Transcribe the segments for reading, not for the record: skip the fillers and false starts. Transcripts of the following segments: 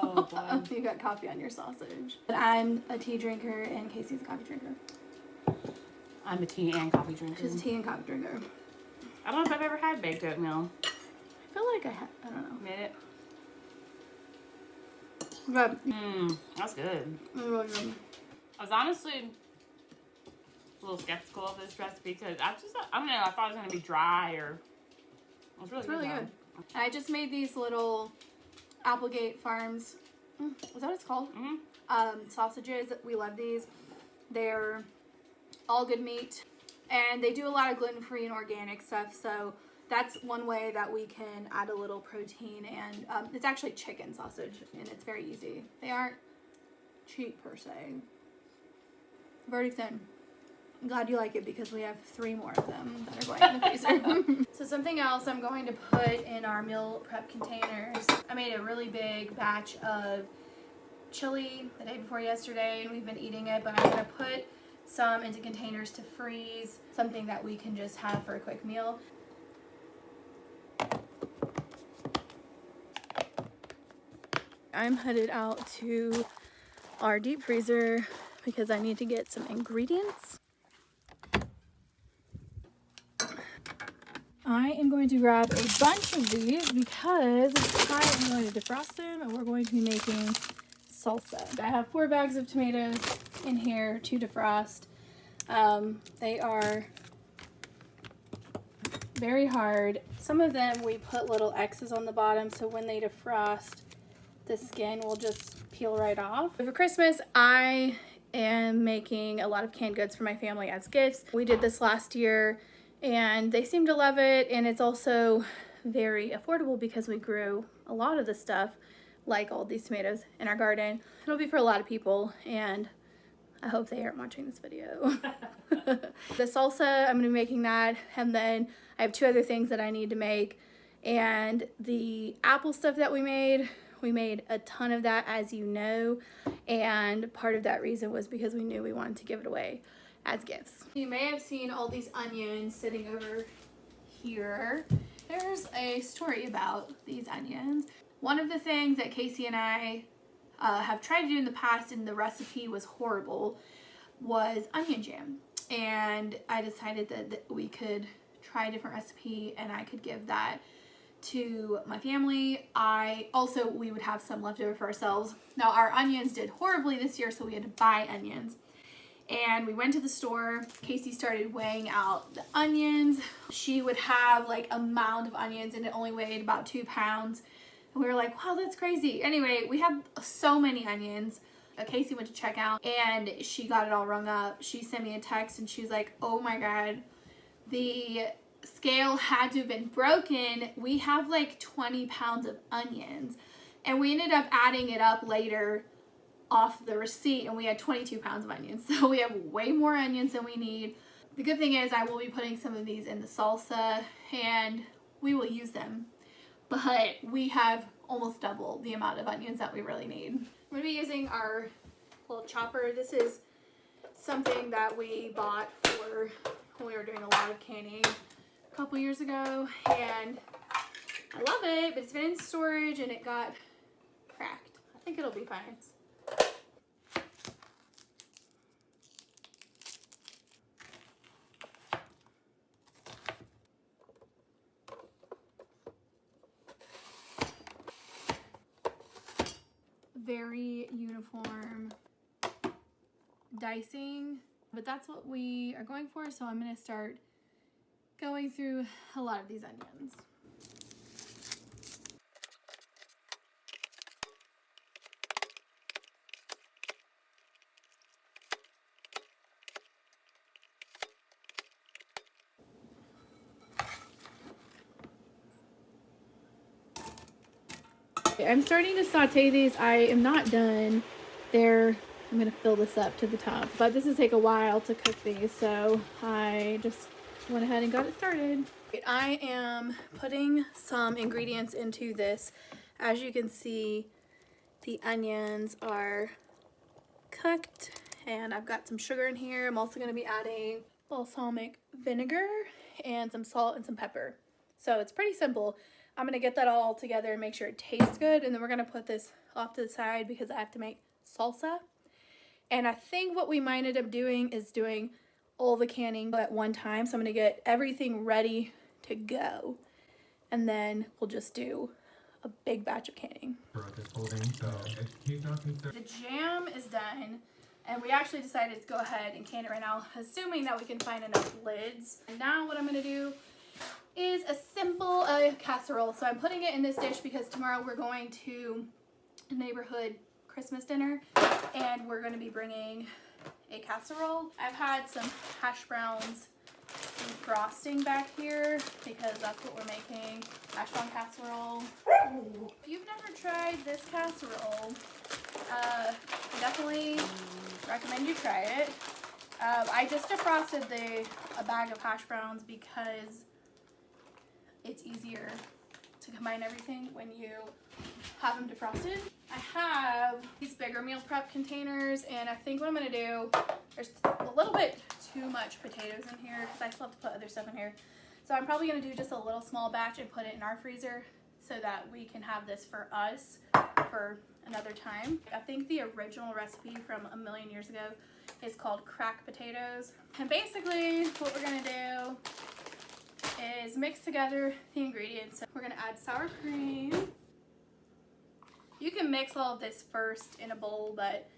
Oh, boy. You got coffee on your sausage. But I'm a tea drinker and Casey's a coffee drinker. I'm a tea and coffee drinker. She's a tea and coffee drinker. I don't know if I've ever had baked oatmeal. I feel like I don't know. Made it. But That's good. really good. I was honestly a little skeptical of this recipe because I don't know, I thought it was going to be dry or... It's really good. I just made these little Applegate Farms, is that what it's called? Sausages. We love these. They're all good meat. And they do a lot of gluten-free and organic stuff. So that's one way that we can add a little protein. And it's actually chicken sausage. And it's very easy. They aren't cheap per se. Very thin. I'm glad you like it because we have 3 more of them that are going in the freezer. So something else I'm going to put in our meal prep containers. I made a really big batch of chili the day before yesterday and we've been eating it, but I'm going to put some into containers to freeze, something that we can just have for a quick meal. I'm headed out to our deep freezer because I need to get some ingredients. I am going to grab a bunch of these because I am going to defrost them and we're going to be making salsa. I have 4 bags of tomatoes in here to defrost. They are very hard. Some of them we put little X's on the bottom so when they defrost, the skin will just peel right off. For Christmas, I am making a lot of canned goods for my family as gifts. We did this last year and they seem to love it, and it's also very affordable because we grew a lot of the stuff, like all these tomatoes, in our garden. It'll be for a lot of people, and I hope they aren't watching this video. The salsa, I'm gonna be making that, and then I have 2 other things that I need to make. And the apple stuff that we made a ton of that, as you know, and part of that reason was because we knew we wanted to give it away as gifts. You may have seen all these onions sitting over here. There's a story about these onions. One of the things that Casey and I have tried to do in the past, and the recipe was horrible, was onion jam. And I decided that we could try a different recipe and I could give that to my family. We would have some left over for ourselves. Now our onions did horribly this year, so we had to buy onions. And we went to the store. Casey started weighing out the onions. She would have like a mound of onions and it only weighed about 2 pounds. And we were like, wow, that's crazy. Anyway, we had so many onions. Casey went to check out and she got it all rung up. She sent me a text and she was like, oh my God, the scale had to have been broken. We have like 20 pounds of onions. And we ended up adding it up later off the receipt and we had 22 pounds of onions. So we have way more onions than we need. The good thing is I will be putting some of these in the salsa and we will use them. But we have almost double the amount of onions that we really need. I'm going to be using our little chopper. This is something that we bought for when we were doing a lot of canning a couple years ago. And I love it, but it's been in storage and it got cracked. I think it'll be fine. Very uniform dicing, but that's what we are going for, so I'm going to start going through a lot of these onions. I'm starting to saute these. I am not done. I'm going to fill this up to the top, but this will take a while to cook these, so I just went ahead and got it started. I am putting some ingredients into this. As you can see, the onions are cooked and I've got some sugar in here. I'm also going to be adding balsamic vinegar and some salt and some pepper. So it's pretty simple. I'm going to get that all together and make sure it tastes good. And then we're going to put this off to the side because I have to make salsa. And I think what we might end up doing is doing all the canning at one time. So I'm going to get everything ready to go. And then we'll just do a big batch of canning. The jam is done. And we actually decided to go ahead and can it right now, assuming that we can find enough lids. And now what I'm going to do is a simple casserole. So I'm putting it in this dish because tomorrow we're going to a neighborhood Christmas dinner and we're going to be bringing a casserole. I've had some hash browns and frosting back here because that's what we're making. Hash brown casserole. Ooh. If you've never tried this casserole, I definitely recommend you try it. I just defrosted a bag of hash browns because it's easier to combine everything when you have them defrosted. I have these bigger meal prep containers, and I think what I'm gonna do, there's a little bit too much potatoes in here because I still have to put other stuff in here. So I'm probably gonna do just a little small batch and put it in our freezer so that we can have this for us for another time. I think the original recipe from a million years ago is called cracked potatoes. And basically what we're gonna do is mix together the ingredients. So we're gonna add sour cream. You can mix all of this first in a bowl, but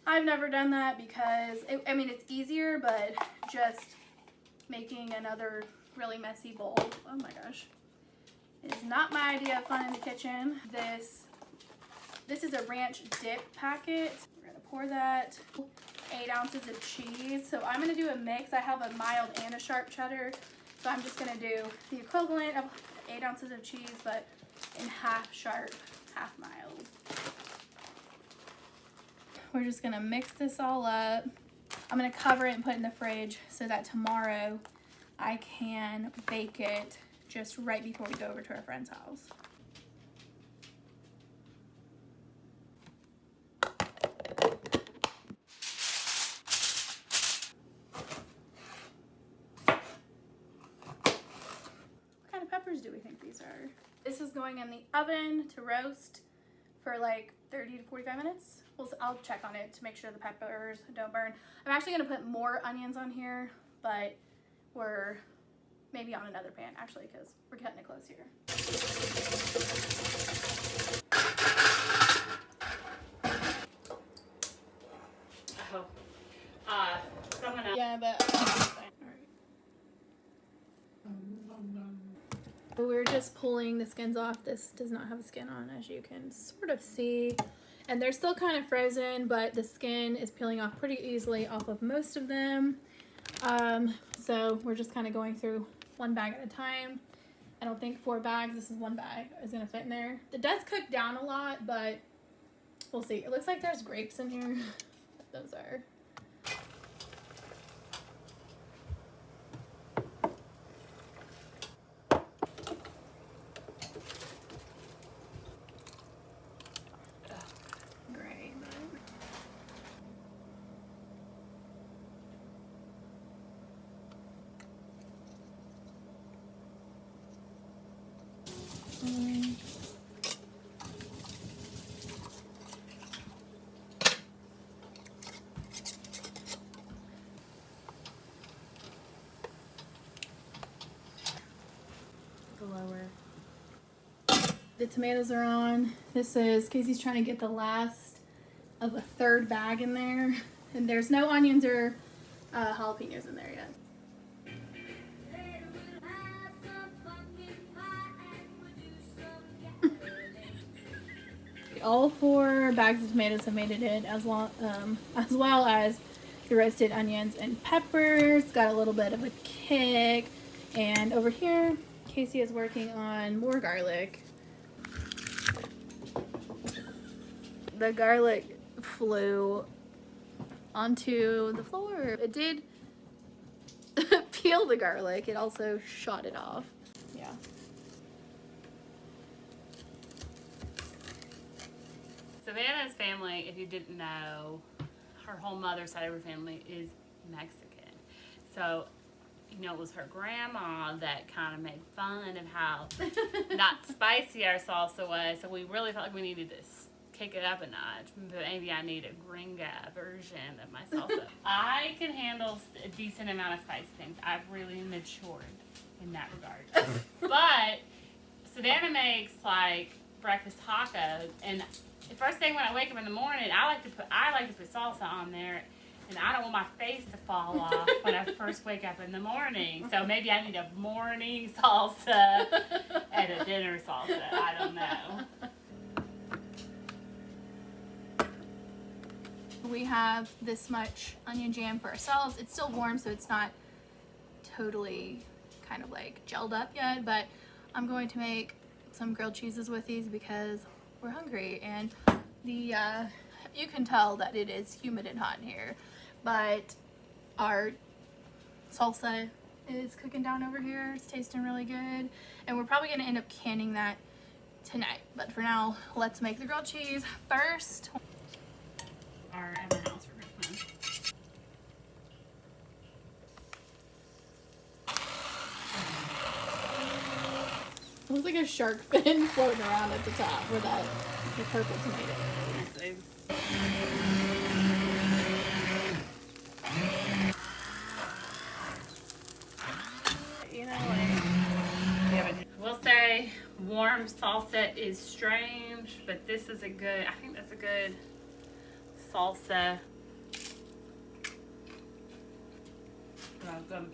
I've never done that because, I mean, it's easier, but just making another really messy bowl, oh my gosh, is not my idea of fun in the kitchen. This is a ranch dip packet. We're gonna pour that. 8 ounces of cheese. So I'm gonna do a mix. I have a mild and a sharp cheddar. So I'm just gonna do the equivalent of 8 ounces of cheese, but in half sharp, half mild. We're just gonna mix this all up. I'm gonna cover it and put it in the fridge so that tomorrow I can bake it just right before we go over to our friend's house. Do we think these are? This is going in the oven to roast for like 30 to 45 minutes. I'll check on it to make sure the peppers don't burn. I'm actually gonna put more onions on here, but we're maybe on another pan actually because we're cutting it close here. So I'm gonna... Yeah, but we're just pulling the skins off. This does not have a skin on, as you can sort of see. And they're still kind of frozen, but the skin is peeling off pretty easily off of most of them. So we're just kind of going through one bag at a time. I don't think 4 bags, this is 1 bag, is gonna fit in there. It does cook down a lot, but we'll see. It looks like there's grapes in here. Those are. Lower. The tomatoes are on. This is Casey's trying to get the last of a 3rd bag in there, and there's no onions or jalapenos in there yet. All 4 bags of tomatoes have made it in, as well as the roasted onions and peppers. Got a little bit of a kick, and over here Casey is working on more garlic. The garlic flew onto the floor. It did peel the garlic. It also shot it off. Yeah. Savannah's family, if you didn't know, her whole mother's side of her family is Mexican. So you know, it was her grandma that kind of made fun of how not spicy our salsa was. So we really felt like we needed to kick it up a notch. But maybe I need a gringa version of my salsa. I can handle a decent amount of spicy things. I've really matured in that regard. But Savannah makes like breakfast tacos, and the first thing when I wake up in the morning, I like to put salsa on there. And I don't want my face to fall off when I first wake up in the morning. So maybe I need a morning salsa and a dinner salsa. I don't know. We have this much onion jam for ourselves. It's still warm, so it's not totally kind of like gelled up yet, but I'm going to make some grilled cheeses with these because we're hungry, and the you can tell that it is humid and hot in here. But our salsa is cooking down over here. It's tasting really good. And we're probably going to end up canning that tonight. But for now, let's make the grilled cheese first. Our at my house for Christmas. It looks like a shark fin floating around at the top where the purple tomato is. You know, like, we'll say warm salsa is strange, but this is I think that's a good salsa. Good.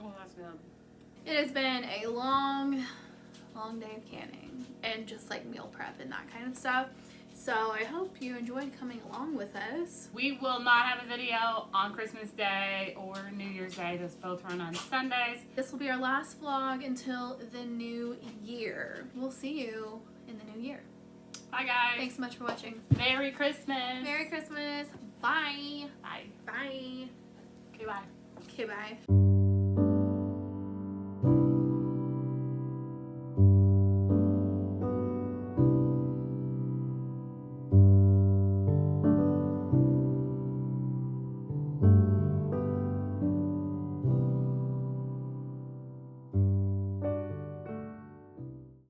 Oh, that's good. It has been a long day of canning and just like meal prep and that kind of stuff. So I hope you enjoyed coming along with us. We will not have a video on Christmas Day or New Year's Day. Those both run on Sundays. This will be our last vlog until the new year. We'll see you in the new year. Bye, guys. Thanks so much for watching. Merry Christmas. Merry Christmas. Bye. Bye. Bye. Okay, bye. Okay, bye.